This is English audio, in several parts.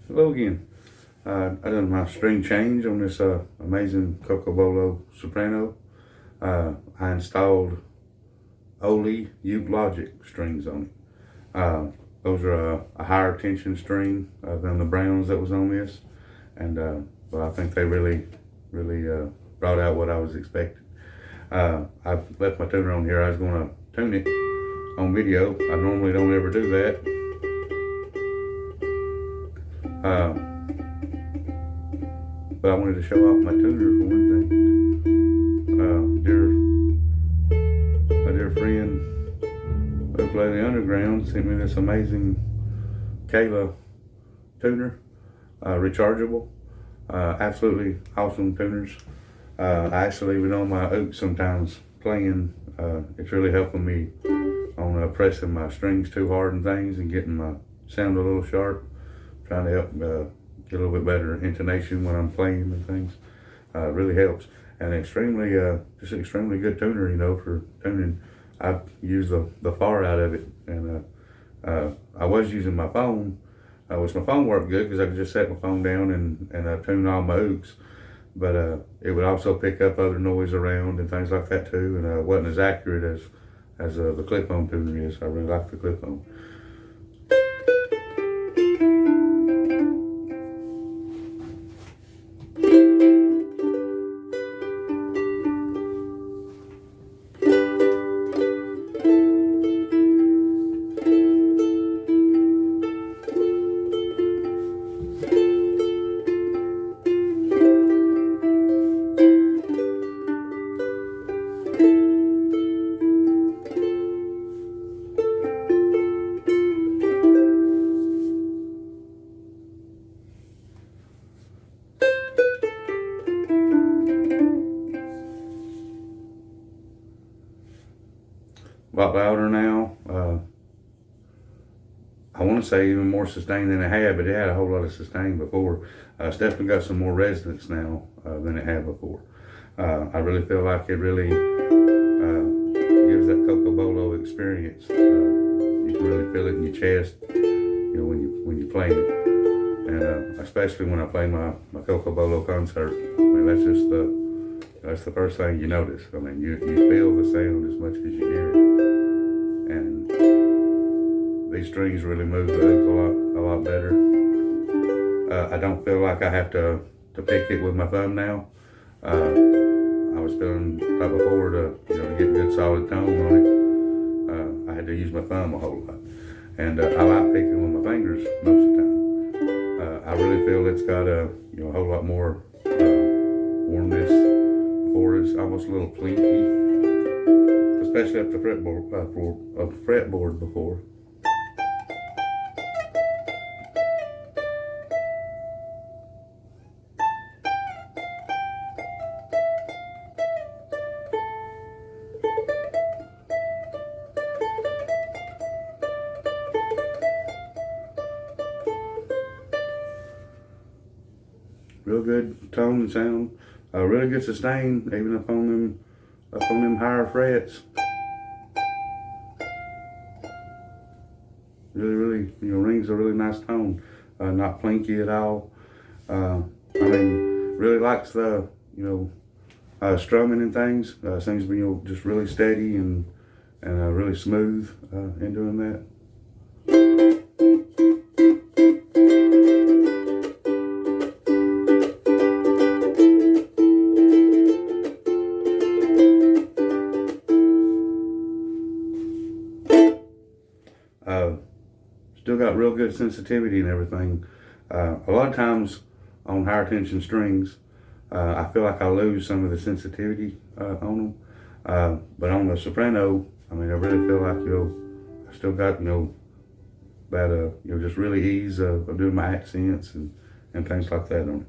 Hello again. I done my string change on this amazing Cocobolo Soprano. I installed Ole Uke Logic strings on it. Those are a higher tension string than the browns that was on this, and but I think they really brought out what I was expecting. I left my tuner on here. I was going to tune it on video. I normally don't ever do that. But I wanted to show off my tuner for one thing. My dear friend, Ukulele Underground, sent me this amazing Kayla tuner, rechargeable. Absolutely awesome tuners. I actually leave it on my uke sometimes playing. It's really helping me on pressing my strings too hard and things and getting my sound a little sharp. Trying to help get a little bit better intonation when I'm playing and things. Really helps. And just extremely good tuner, for tuning. I use the far out of it. And I was using my phone, which my phone worked good because I could just set my phone down and tune all my ukes. But it would also pick up other noise around and things like that too. And it wasn't as accurate as the clip-on tuner is. I really like the clip-on. A lot louder now. I want to say even more sustain than it had, but it had a whole lot of sustain before. It's definitely got some more resonance now than it had before. I really feel like it really gives that Cocobolo experience. You can really feel it in your chest, when you play it, and especially when I play my Cocobolo concert. I mean, that's the first thing you notice. I mean, you feel the sound as much as you hear it. And these strings really move the uke a lot better. I don't feel like I have to pick it with my thumb now. I was feeling like before to get a good solid tone on it. I had to use my thumb a whole lot, and I like picking with my fingers most of the time. I really feel it's got a whole lot more warmness. Before it's almost a little plinky, especially up the fretboard before. Real good tone and sound. Really good sustain, even up on them higher frets. Really, rings a really nice tone. Not plinky at all. Really likes the, strumming and things. Seems to be, just really steady and really smooth in doing that. Still got real good sensitivity and everything. A lot of times on higher tension strings, I feel like I lose some of the sensitivity on them. But on the soprano, I really feel like I still got that just really ease of doing my accents and things like that on it.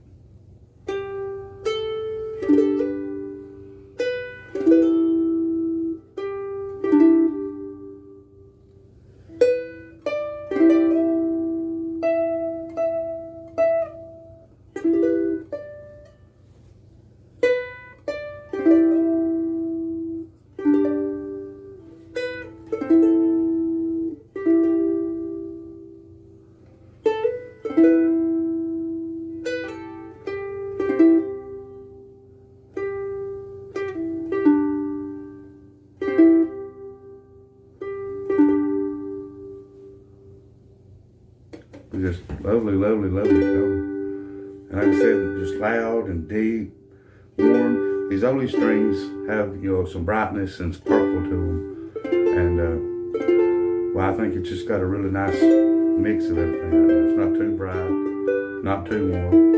Just lovely, lovely, lovely tone. And like I said, just loud and deep, warm. These oldies strings have, some brightness and sparkle to them. And, well, I think it's just got a really nice mix of everything. It's not too bright, not too warm.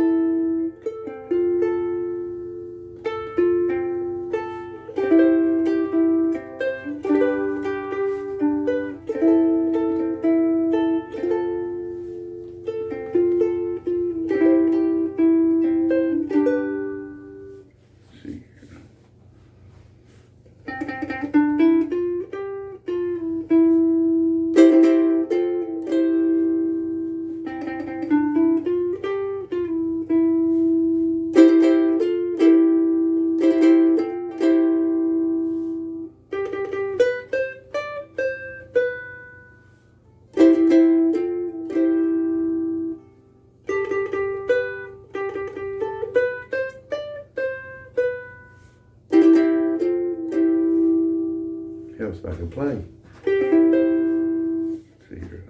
Helps if I can play. Let's see here.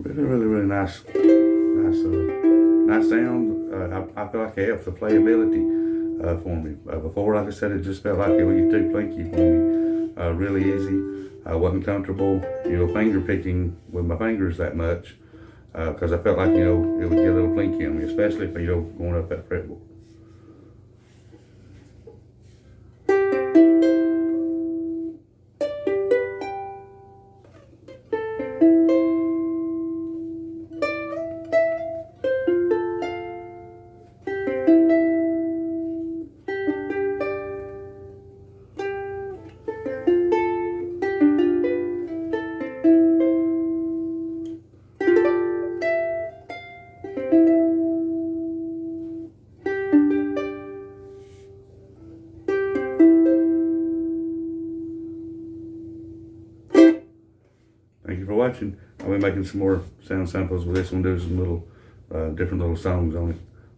Really nice sound. I feel like it helps the playability for me. Before, like I said, it just felt like it would get too plinky for me. Really easy. I wasn't comfortable, finger picking with my fingers that much because I felt like, it would get a little plinky on me, especially if, going up that fretboard. Thank you for watching. I'll be making some more sound samples with this one, do some little different little songs on it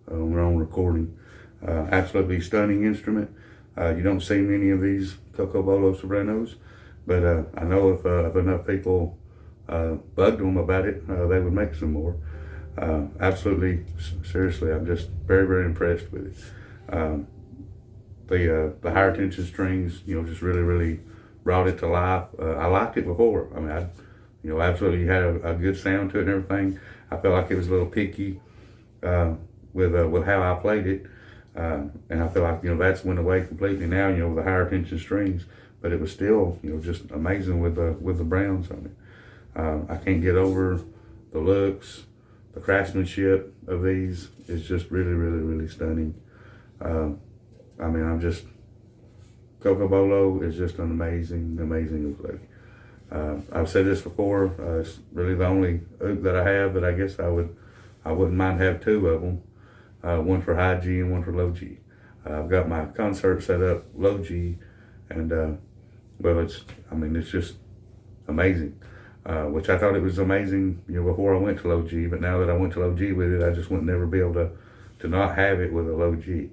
on their own recording. Absolutely stunning instrument. You don't see many of these Cocobolo Sopranos, but I know if enough people bugged them about it, they would make some more. Absolutely, seriously, I'm just very, very impressed with it. The higher tension strings, just really, really brought it to life. I liked it before. I mean, absolutely had a good sound to it and everything. I felt like it was a little picky with how I played it. And I feel like, that's went away completely now, with the higher tension strings, but it was still, just amazing with the browns on it. I can't get over the looks, the craftsmanship of these is just really, really, really stunning. I mean, Cocobolo is just an amazing, amazing ukulele. I've said this before, it's really the only oud that I have that I guess I wouldn't mind have two of them. One for high G and one for low G. I've got my concert set up low G, and well, it's just amazing. Which I thought it was amazing, before I went to low G, but now that I went to low G with it, I just would never be able to not have it with a low G.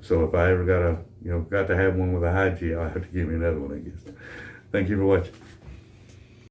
So if I ever got to have one with a high G, I'll have to give me another one, I guess. Thank you for watching.